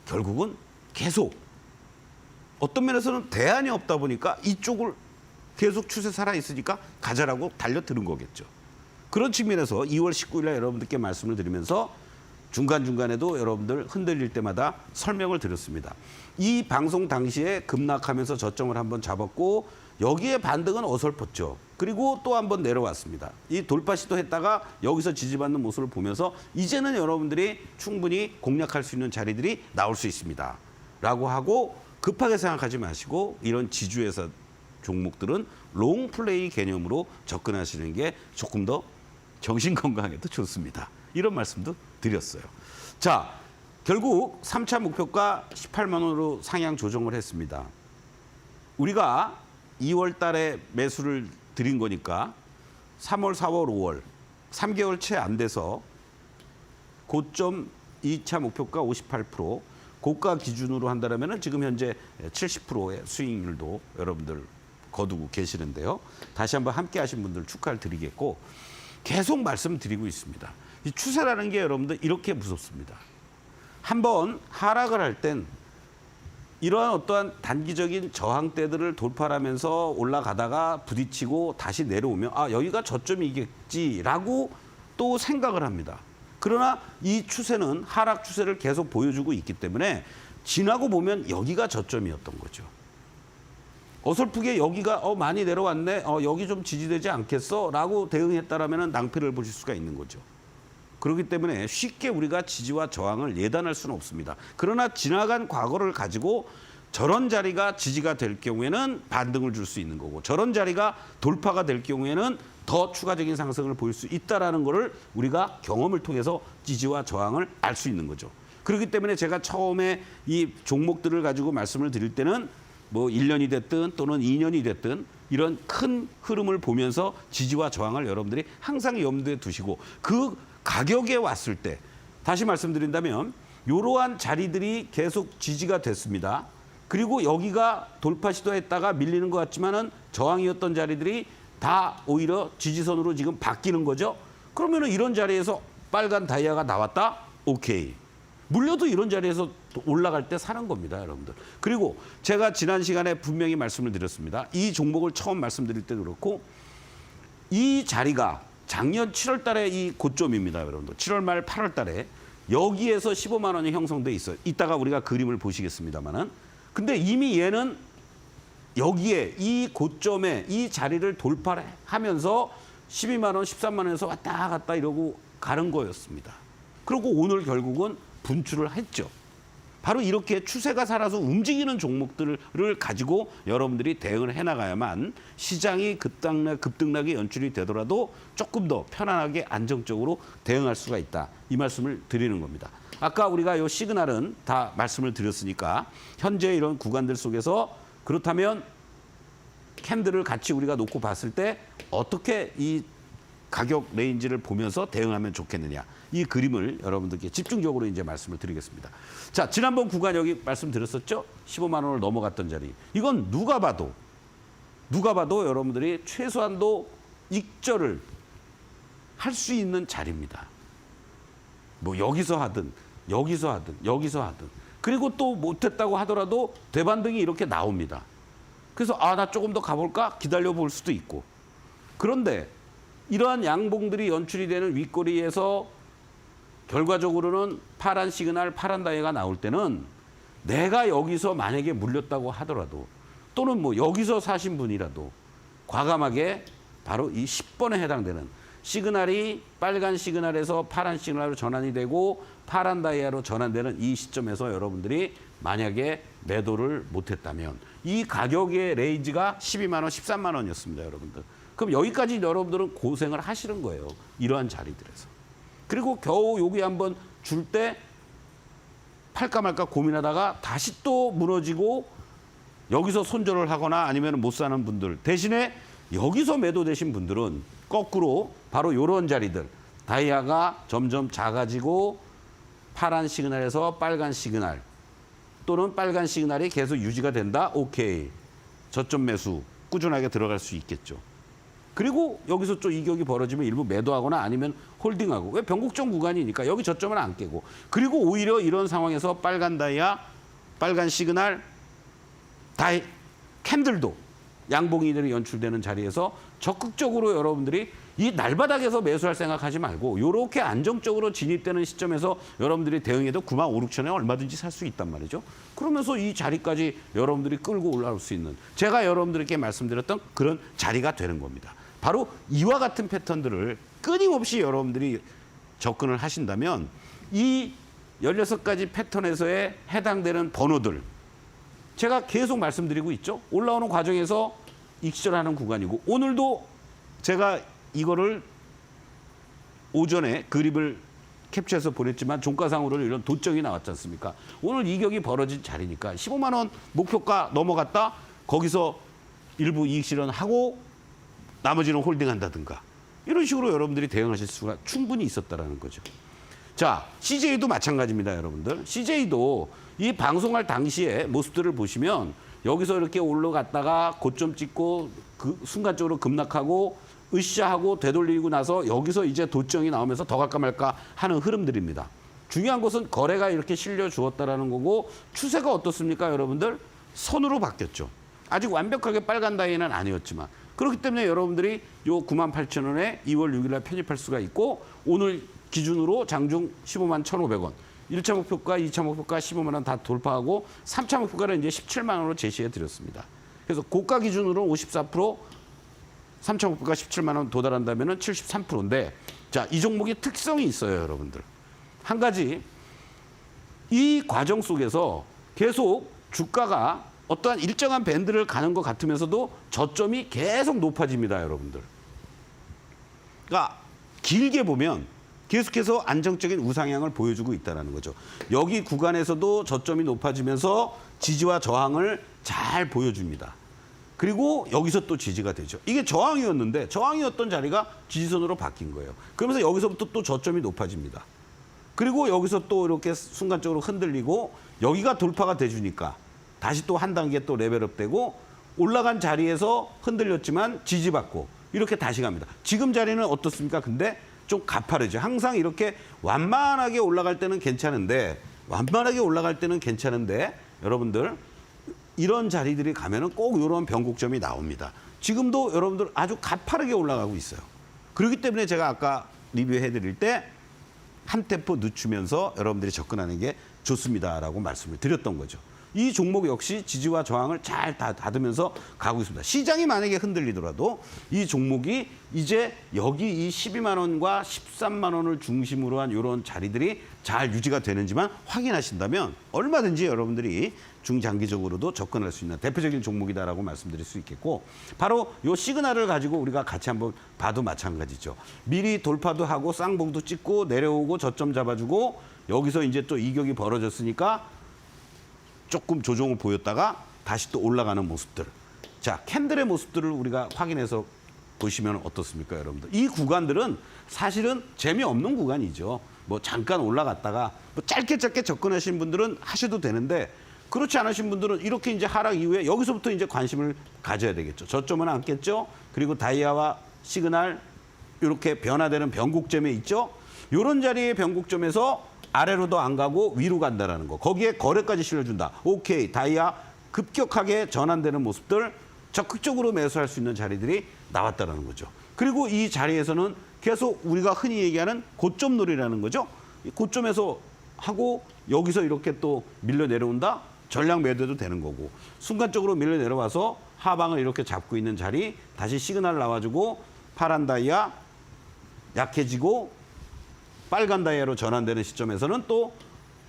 결국은 계속 어떤 면에서는 대안이 없다 보니까 이쪽을 계속 추세 살아있으니까 가자라고 달려드는 거겠죠. 그런 측면에서 2월 19일 날 여러분들께 말씀을 드리면서 중간중간에도 여러분들 흔들릴 때마다 설명을 드렸습니다. 이 방송 당시에 급락하면서 저점을 한번 잡았고 여기에 반등은 어설펐죠. 그리고 또 한번 내려왔습니다. 이 돌파 시도했다가 여기서 지지받는 모습을 보면서 이제는 여러분들이 충분히 공략할 수 있는 자리들이 나올 수 있습니다. 라고 하고 급하게 생각하지 마시고 이런 지주회사 종목들은 롱플레이 개념으로 접근하시는 게 조금 더 정신건강에도 좋습니다. 이런 말씀도 드렸어요. 자, 결국 3차 목표가 18만 원으로 상향 조정을 했습니다. 우리가 2월 달에 매수를 드린 거니까 3월, 4월, 5월 3개월 채 안 돼서 고점 2차 목표가 58%, 고가 기준으로 한다면 지금 현재 70%의 수익률도 여러분들 거두고 계시는데요. 다시 한번 함께 하신 분들 축하를 드리겠고 계속 말씀드리고 있습니다. 이 추세라는 게 여러분들 이렇게 무섭습니다. 한번 하락을 할 땐 이러한 어떠한 단기적인 저항대들을 돌파하면서 올라가다가 부딪히고 다시 내려오면 아, 여기가 저점이겠지라고 또 생각을 합니다. 그러나 이 추세는 하락 추세를 계속 보여주고 있기 때문에 지나고 보면 여기가 저점이었던 거죠. 어설프게 여기가 많이 내려왔네, 여기 좀 지지되지 않겠어? 라고 대응했다라면 낭패를 보실 수가 있는 거죠. 그렇기 때문에 쉽게 우리가 지지와 저항을 예단할 수는 없습니다. 그러나 지나간 과거를 가지고 저런 자리가 지지가 될 경우에는 반등을 줄 수 있는 거고 저런 자리가 돌파가 될 경우에는 더 추가적인 상승을 보일 수 있다는 것을 우리가 경험을 통해서 지지와 저항을 알 수 있는 거죠. 그렇기 때문에 제가 처음에 이 종목들을 가지고 말씀을 드릴 때는 뭐 1년이 됐든 또는 2년이 됐든 이런 큰 흐름을 보면서 지지와 저항을 여러분들이 항상 염두에 두시고 그 가격에 왔을 때 다시 말씀드린다면 이러한 자리들이 계속 지지가 됐습니다. 그리고 여기가 돌파 시도했다가 밀리는 것 같지만은 저항이었던 자리들이 다 오히려 지지선으로 지금 바뀌는 거죠. 그러면은 이런 자리에서 빨간 다이아가 나왔다? 오케이. 물려도 이런 자리에서 올라갈 때 사는 겁니다, 여러분들. 그리고 제가 지난 시간에 분명히 말씀을 드렸습니다. 이 종목을 처음 말씀드릴 때도 그렇고 이 자리가 작년 7월 달에 이 고점입니다, 여러분들. 7월 말 8월 달에 여기에서 15만 원이 형성돼 있어요. 이따가 우리가 그림을 보시겠습니다만은. 근데 이미 얘는 여기에 이 고점에 이 자리를 돌파하면서 12만 원, 13만 원에서 왔다 갔다 이러고 가는 거였습니다. 그리고 오늘 결국은 분출을 했죠. 바로 이렇게 추세가 살아서 움직이는 종목들을 가지고 여러분들이 대응을 해나가야만 시장이 급등락이 연출이 되더라도 조금 더 편안하게 안정적으로 대응할 수가 있다. 이 말씀을 드리는 겁니다. 아까 우리가 이 시그널은 다 말씀을 드렸으니까 현재 이런 구간들 속에서 그렇다면 캔들을 같이 우리가 놓고 봤을 때 어떻게 이 가격 레인지를 보면서 대응하면 좋겠느냐. 이 그림을 여러분들께 집중적으로 이제 말씀을 드리겠습니다. 자, 지난번 구간 여기 말씀드렸었죠? 15만 원을 넘어갔던 자리. 이건 누가 봐도 여러분들이 최소한도 익절을 할 수 있는 자리입니다. 뭐 여기서 하든 그리고 또 못했다고 하더라도 대반등이 이렇게 나옵니다. 그래서 나 조금 더 가볼까? 기다려 볼 수도 있고. 그런데 이러한 양봉들이 연출이 되는 윗꼬리에서 결과적으로는 파란 시그널, 파란 다이아가 나올 때는 내가 여기서 만약에 물렸다고 하더라도 또는 뭐 여기서 사신 분이라도 과감하게 바로 이 10번에 해당되는 시그널이 빨간 시그널에서 파란 시그널로 전환이 되고 파란 다이아로 전환되는 이 시점에서 여러분들이 만약에 매도를 못했다면 이 가격의 레인지가 12만 원, 13만 원이었습니다, 여러분들. 그럼 여기까지 여러분들은 고생을 하시는 거예요. 이러한 자리들에서. 그리고 겨우 여기 한번 줄 때 팔까 말까 고민하다가 다시 또 무너지고 여기서 손절을 하거나 아니면 못 사는 분들 대신에 여기서 매도되신 분들은 거꾸로 바로 이런 자리들 다이아가 점점 작아지고 파란 시그널에서 빨간 시그널 또는 빨간 시그널이 계속 유지가 된다. 오케이. 저점 매수 꾸준하게 들어갈 수 있겠죠. 그리고 여기서 또 이격이 벌어지면 일부 매도하거나 아니면 홀딩하고. 왜 변곡점 구간이니까 여기 저점을 안 깨고. 그리고 오히려 이런 상황에서 빨간 다이아, 빨간 시그널, 캔들도 양봉이들이 연출되는 자리에서 적극적으로 여러분들이 이 날바닥에서 매수할 생각하지 말고 이렇게 안정적으로 진입되는 시점에서 여러분들이 대응해도 9만 5, 6천에 얼마든지 살 수 있단 말이죠. 그러면서 이 자리까지 여러분들이 끌고 올라올 수 있는 제가 여러분들께 말씀드렸던 그런 자리가 되는 겁니다. 바로 이와 같은 패턴들을 끊임없이 여러분들이 접근을 하신다면 이 16가지 패턴에서의 해당되는 번호들 제가 계속 말씀드리고 있죠. 올라오는 과정에서 익절하는 구간이고 오늘도 제가 이거를 오전에 그립을 캡처해서 보냈지만 종가상으로 이런 도정이 나왔지 않습니까? 오늘 이격이 벌어진 자리니까 15만 원 목표가 넘어갔다. 거기서 일부 이익 실현하고 나머지는 홀딩한다든가 이런 식으로 여러분들이 대응하실 수가 충분히 있었다라는 거죠. 자, CJ도 마찬가지입니다, 여러분들. CJ도 이 방송할 당시에 모습들을 보시면 여기서 이렇게 올라갔다가 고점 찍고 그 순간적으로 급락하고 으쌰하고 되돌리고 나서 여기서 이제 도정이 나오면서 더 갈까 말까 하는 흐름들입니다. 중요한 것은 거래가 이렇게 실려 주었다라는 거고 추세가 어떻습니까, 여러분들? 선으로 바뀌었죠. 아직 완벽하게 빨간 다이는 아니었지만 그렇기 때문에 여러분들이 요 98,000원에 2월 6일 날 편입할 수가 있고 오늘 기준으로 장중 15만 1,500원. 1차 목표가, 2차 목표가 15만 원 다 돌파하고 3차 목표가를 이제 17만 원으로 제시해 드렸습니다. 그래서 고가 기준으로 54%, 3차 목표가 17만 원 도달한다면은 73%인데 자, 이 종목의 특성이 있어요, 여러분들. 한 가지 이 과정 속에서 계속 주가가 어떠한 일정한 밴드를 가는 것 같으면서도 저점이 계속 높아집니다, 여러분들. 그러니까 길게 보면 계속해서 안정적인 우상향을 보여주고 있다는 거죠. 여기 구간에서도 저점이 높아지면서 지지와 저항을 잘 보여줍니다. 그리고 여기서 또 지지가 되죠. 이게 저항이었는데 저항이었던 자리가 지지선으로 바뀐 거예요. 그러면서 여기서부터 또 저점이 높아집니다. 그리고 여기서 또 이렇게 순간적으로 흔들리고 여기가 돌파가 돼주니까 다시 또 한 단계 또 레벨업 되고 올라간 자리에서 흔들렸지만 지지받고 이렇게 다시 갑니다. 지금 자리는 어떻습니까? 근데 좀 가파르죠. 항상 이렇게 완만하게 올라갈 때는 괜찮은데 여러분들 이런 자리들이 가면은 꼭 이런 변곡점이 나옵니다. 지금도 여러분들 아주 가파르게 올라가고 있어요. 그렇기 때문에 제가 아까 리뷰해 드릴 때 한 템포 늦추면서 여러분들이 접근하는 게 좋습니다라고 말씀을 드렸던 거죠. 이 종목 역시 지지와 저항을 잘 닫으면서 가고 있습니다. 시장이 만약에 흔들리더라도 이 종목이 이제 여기 이 12만 원과 13만 원을 중심으로 한 이런 자리들이 잘 유지가 되는지만 확인하신다면 얼마든지 여러분들이 중장기적으로도 접근할 수 있는 대표적인 종목이다라고 말씀드릴 수 있겠고 바로 이 시그널을 가지고 우리가 같이 한번 봐도 마찬가지죠. 미리 돌파도 하고 쌍봉도 찍고 내려오고 저점 잡아주고 여기서 이제 또 이격이 벌어졌으니까 조금 조정을 보였다가 다시 또 올라가는 모습들. 자, 캔들의 모습들을 우리가 확인해서 보시면 어떻습니까, 여러분들? 이 구간들은 사실은 재미없는 구간이죠. 뭐 잠깐 올라갔다가 뭐 짧게 접근하신 분들은 하셔도 되는데 그렇지 않으신 분들은 이렇게 이제 하락 이후에 여기서부터 이제 관심을 가져야 되겠죠. 저점은 안겠죠. 그리고 다이아와 시그널 이렇게 변화되는 변곡점에 있죠. 이런 자리의 변곡점에서 아래로도 안 가고 위로 간다라는 거. 거기에 거래까지 실려준다. 오케이. 다이아 급격하게 전환되는 모습들 적극적으로 매수할 수 있는 자리들이 나왔다는 거죠. 그리고 이 자리에서는 계속 우리가 흔히 얘기하는 고점 놀이라는 거죠. 이 고점에서 하고 여기서 이렇게 또 밀려 내려온다. 전량 매도도 되는 거고 순간적으로 밀려 내려와서 하방을 이렇게 잡고 있는 자리 다시 시그널 나와주고 파란 다이아 약해지고 빨간 다이아로 전환되는 시점에서는 또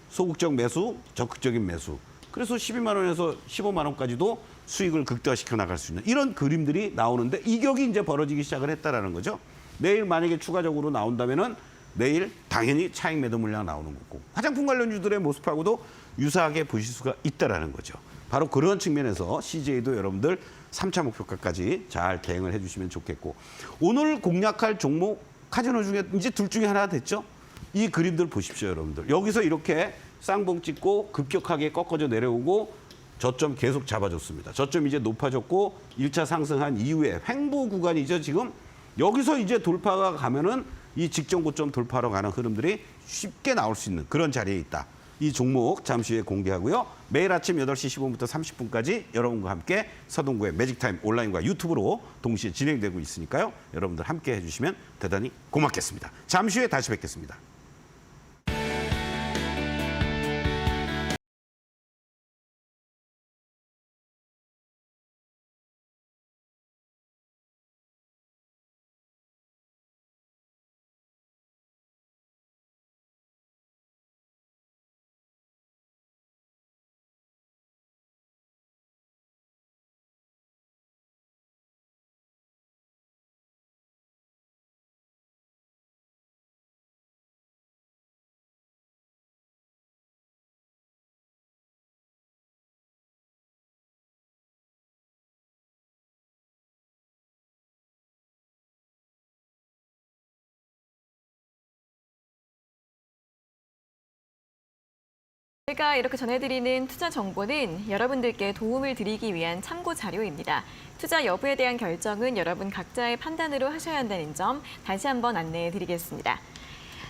소극적 매수, 적극적인 매수. 그래서 12만 원에서 15만 원까지도 수익을 극대화시켜 나갈 수 있는 이런 그림들이 나오는데 이 격이 이제 벌어지기 시작을 했다라는 거죠. 내일 만약에 추가적으로 나온다면은 내일 당연히 차익 매도 물량 나오는 거고 화장품 관련주들의 모습하고도 유사하게 보실 수가 있다라는 거죠. 바로 그런 측면에서 CJ도 여러분들 3차 목표가까지 잘 대응을 해주시면 좋겠고 오늘 공략할 종목 카지노 중에 이제 둘 중에 하나 됐죠. 이 그림들 보십시오, 여러분들. 여기서 이렇게 쌍봉 찍고 급격하게 꺾어져 내려오고 저점 계속 잡아줬습니다. 저점 이제 높아졌고 1차 상승한 이후에 횡보 구간이죠, 지금. 여기서 이제 돌파가 가면은 이 직전 고점 돌파로 가는 흐름들이 쉽게 나올 수 있는 그런 자리에 있다. 이 종목 잠시 후에 공개하고요. 매일 아침 8시 15분부터 30분까지 여러분과 함께 서동구의 매직타임 온라인과 유튜브로 동시에 진행되고 있으니까요. 여러분들 함께 해주시면 대단히 고맙겠습니다. 잠시 후에 다시 뵙겠습니다. 제가 이렇게 전해드리는 투자 정보는 여러분들께 도움을 드리기 위한 참고 자료입니다. 투자 여부에 대한 결정은 여러분 각자의 판단으로 하셔야 한다는 점 다시 한번 안내해 드리겠습니다.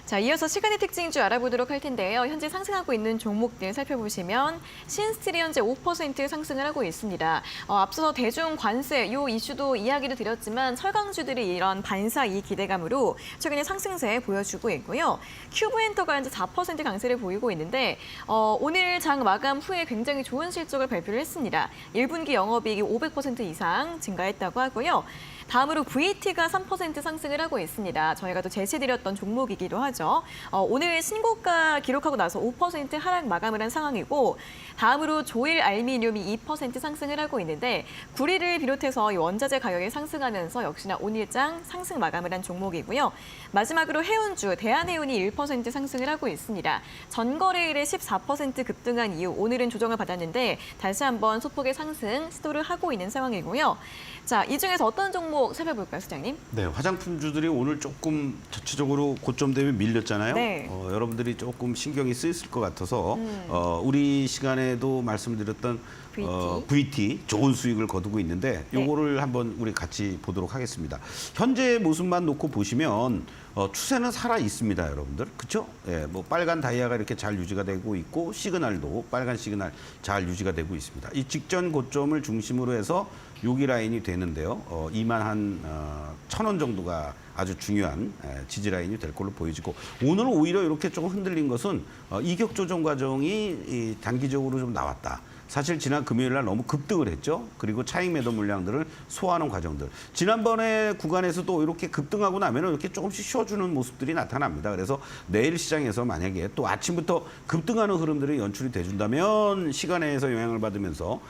자, 이어서 시간의 특징주 알아보도록 할 텐데요. 현재 상승하고 있는 종목들 살펴보시면 신스틸이 현재 5% 상승을 하고 있습니다. 앞서서 대중 관세 이 이슈도 이야기를 드렸지만 철강주들이 이런 반사 이 기대감으로 최근에 상승세 보여주고 있고요. 큐브엔터가 현재 4% 강세를 보이고 있는데 오늘 장 마감 후에 굉장히 좋은 실적을 발표를 했습니다. 1분기 영업이익이 500% 이상 증가했다고 하고요. 다음으로 VT가 3% 상승을 하고 있습니다. 저희가 또 제시드렸던 종목이기도 하죠. 오늘 신고가 기록하고 나서 5% 하락 마감을 한 상황이고 다음으로 조일 알미늄이 2% 상승을 하고 있는데 구리를 비롯해서 이 원자재 가격이 상승하면서 역시나 오늘장 상승 마감을 한 종목이고요. 마지막으로 해운주, 대한해운이 1% 상승을 하고 있습니다. 전거래일에 14% 급등한 이후 오늘은 조정을 받았는데 다시 한번 소폭의 상승 시도를 하고 있는 상황이고요. 자, 이 중에서 어떤 종목 살펴볼까요, 소장님? 네, 화장품주들이 오늘 조금 전체적으로 고점 대비 밀렸잖아요. 네. 여러분들이 조금 신경이 쓰였을 것 같아서 우리 시간에도 말씀드렸던 VT 좋은 수익을 거두고 있는데 요거를 한번 우리 같이 보도록 하겠습니다. 현재 모습만 놓고 보시면 추세는 살아 있습니다, 여러분들. 그렇죠? 예, 뭐 빨간 다이아가 이렇게 잘 유지가 되고 있고 시그널도 빨간 시그널 잘 유지가 되고 있습니다. 이 직전 고점을 중심으로 해서 여기 라인이 되는데요. 2만 한 1,000원 정도가 아주 중요한 지지 라인이 될 걸로 보여지고 오늘은 오히려 이렇게 조금 흔들린 것은 이격 조정 과정이 단기적으로 좀 나왔다. 사실 지난 금요일 날 너무 급등을 했죠. 그리고 차익 매도 물량들을 소화하는 과정들. 지난번에 구간에서도 이렇게 급등하고 나면 이렇게 조금씩 쉬어주는 모습들이 나타납니다. 그래서 내일 시장에서 만약에 또 아침부터 급등하는 흐름들이 연출이 돼준다면 시간에서 영향을 받으면서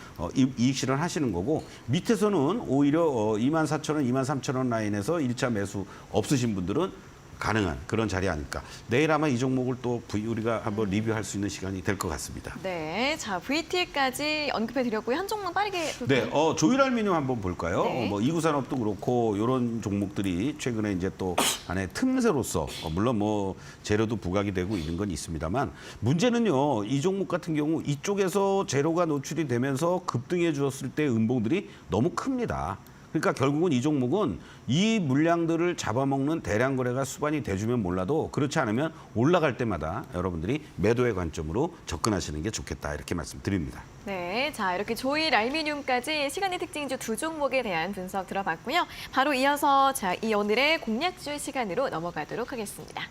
이익 실현하시는 거고 밑에서는 오히려 24,000원, 23,000원 라인에서 1차 매수 없으신 분들은 가능한 그런 자리 아닐까. 내일 아마 이 종목을 또 우리가 한번 리뷰할 수 있는 시간이 될 것 같습니다. 네, 자 VT까지 언급해 드렸고요. 한 종목 빠르게 네, 조일알미늄 한번 볼까요? 네. 뭐 이구산업도 그렇고 이런 종목들이 최근에 이제 또 안에 틈새로서 물론 뭐 재료도 부각이 되고 있는 건 있습니다만 문제는요. 이 종목 같은 경우 이쪽에서 재료가 노출이 되면서 급등해 주었을 때 음봉들이 너무 큽니다. 그러니까 결국은 이 종목은 이 물량들을 잡아먹는 대량 거래가 수반이 돼주면 몰라도 그렇지 않으면 올라갈 때마다 여러분들이 매도의 관점으로 접근하시는 게 좋겠다 이렇게 말씀드립니다. 네, 자 이렇게 조일 알미늄까지 시간의 특징주 두 종목에 대한 분석 들어봤고요. 바로 이어서 자 이 오늘의 공략주 시간으로 넘어가도록 하겠습니다.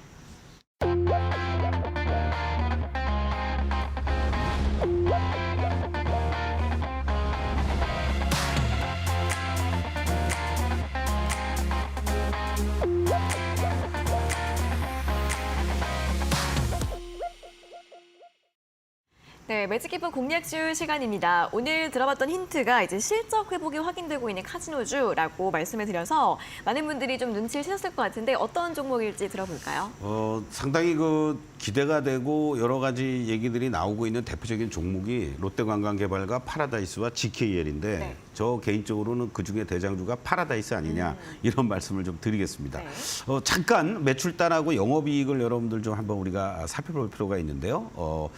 네, 매직 기법 공략주 시간입니다. 오늘 들어봤던 힌트가 이제 실적 회복이 확인되고 있는 카지노주라고 말씀을 드려서 많은 분들이 좀 눈치를 채셨을 것 같은데 어떤 종목일지 들어볼까요? 상당히 그 기대가 되고 여러 가지 얘기들이 나오고 있는 대표적인 종목이 롯데관광개발과 파라다이스와 GKL인데 네. 저 개인적으로는 그중에 대장주가 파라다이스 아니냐 이런 말씀을 좀 드리겠습니다. 네. 잠깐 매출단하고 영업이익을 여러분들 좀 한번 우리가 살펴볼 필요가 있는데요.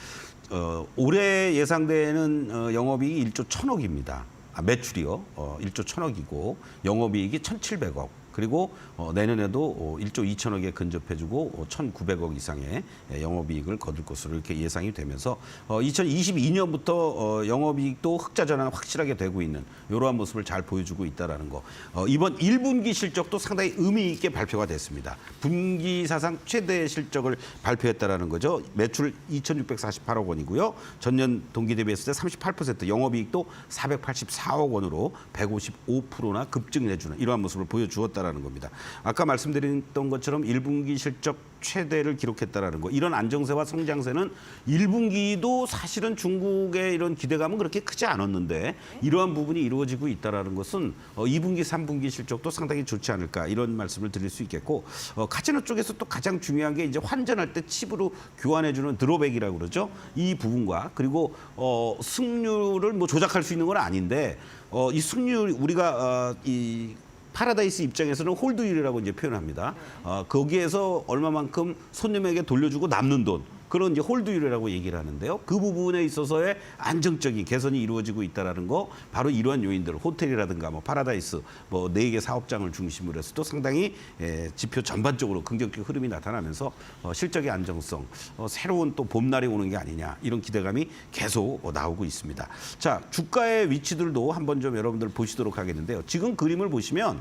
올해 예상되는 영업이익이 1조 1,000억입니다. 매출이요. 1조 1,000억이고 영업이익이 1,700억. 그리고 내년에도 1조 2천억에 근접해주고 1,900억 이상의 영업이익을 거둘 것으로 이렇게 예상이 되면서 2022년부터 영업이익도 흑자 전환 확실하게 되고 있는 이러한 모습을 잘 보여주고 있다는 거. 이번 1분기 실적도 상당히 의미 있게 발표가 됐습니다. 분기 사상 최대 실적을 발표했다는 거죠. 매출 2,648억 원이고요. 전년 동기 대비했을 때 38%, 영업이익도 484억 원으로 155%나 급증해주는 이러한 모습을 보여주었다는 겁니다. 아까 말씀드렸던 것처럼 1분기 실적 최대를 기록했다는 거. 이런 안정세와 성장세는 1분기도 사실은 중국의 이런 기대감은 그렇게 크지 않았는데 이러한 부분이 이루어지고 있다는 것은 2분기, 3분기 실적도 상당히 좋지 않을까 이런 말씀을 드릴 수 있겠고 카지노 쪽에서 또 가장 중요한 게 이제 환전할 때 칩으로 교환해주는 드로백이라고 그러죠. 이 부분과 그리고 승률을 뭐 조작할 수 있는 건 아닌데 이 승률 우리가 이 파라다이스 입장에서는 홀드율이라고 이제 표현합니다. 거기에서 얼마만큼 손님에게 돌려주고 남는 돈. 그런 이제 홀드율이라고 얘기를 하는데요. 그 부분에 있어서의 안정적인 개선이 이루어지고 있다는 거 바로 이러한 요인들 호텔이라든가 뭐 파라다이스 뭐 4개 사업장을 중심으로 해서도 상당히 지표 전반적으로 긍정적 흐름이 나타나면서 실적의 안정성 새로운 또 봄날이 오는 게 아니냐 이런 기대감이 계속 나오고 있습니다. 자, 주가의 위치들도 한번 좀 여러분들 보시도록 하겠는데요. 지금 그림을 보시면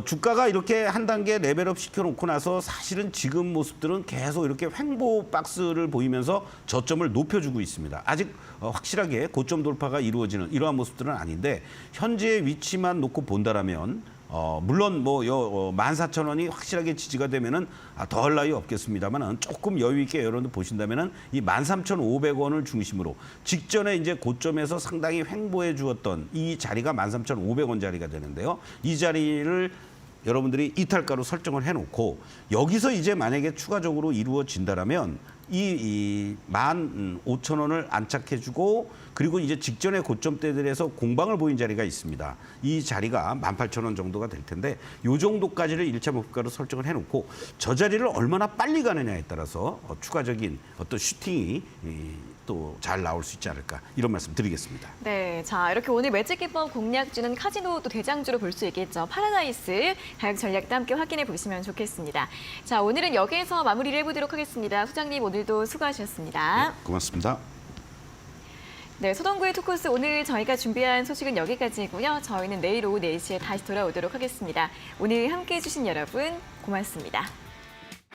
주가가 이렇게 한 단계 레벨업 시켜놓고 나서 사실은 지금 모습들은 계속 이렇게 횡보 박스를 보이면서 저점을 높여주고 있습니다. 아직 확실하게 고점 돌파가 이루어지는 이러한 모습들은 아닌데 현재의 위치만 놓고 본다라면 물론 뭐 14,000원이 확실하게 지지가 되면은 더할 나위 없겠습니다만은 조금 여유 있게 여러분들 보신다면은 이 13,500원을 중심으로 직전에 이제 고점에서 상당히 횡보해 주었던 이 자리가 13,500원 자리가 되는데요. 이 자리를 여러분들이 이탈가로 설정을 해놓고 여기서 이제 만약에 추가적으로 이루어진다라면 이 15,000원을 안착해주고 그리고 이제 직전의 고점대들에서 공방을 보인 자리가 있습니다. 이 자리가 18,000원 정도가 될 텐데 이 정도까지를 1차 목표가로 설정을 해놓고 저 자리를 얼마나 빨리 가느냐에 따라서 추가적인 어떤 슈팅이 또 잘 나올 수 있지 않을까 이런 말씀 드리겠습니다. 네, 자 이렇게 오늘 매직 기법 공략주는 카지노 또 대장주로 볼 수 있겠죠. 파라다이스 가격 전략도 함께 확인해 보시면 좋겠습니다. 자 오늘은 여기에서 마무리를 해보도록 하겠습니다. 소장님 오늘도 수고하셨습니다. 네, 고맙습니다. 네, 소동구의 투코스 오늘 저희가 준비한 소식은 여기까지고요. 저희는 내일 오후 4시에 다시 돌아오도록 하겠습니다. 오늘 함께해 주신 여러분 고맙습니다.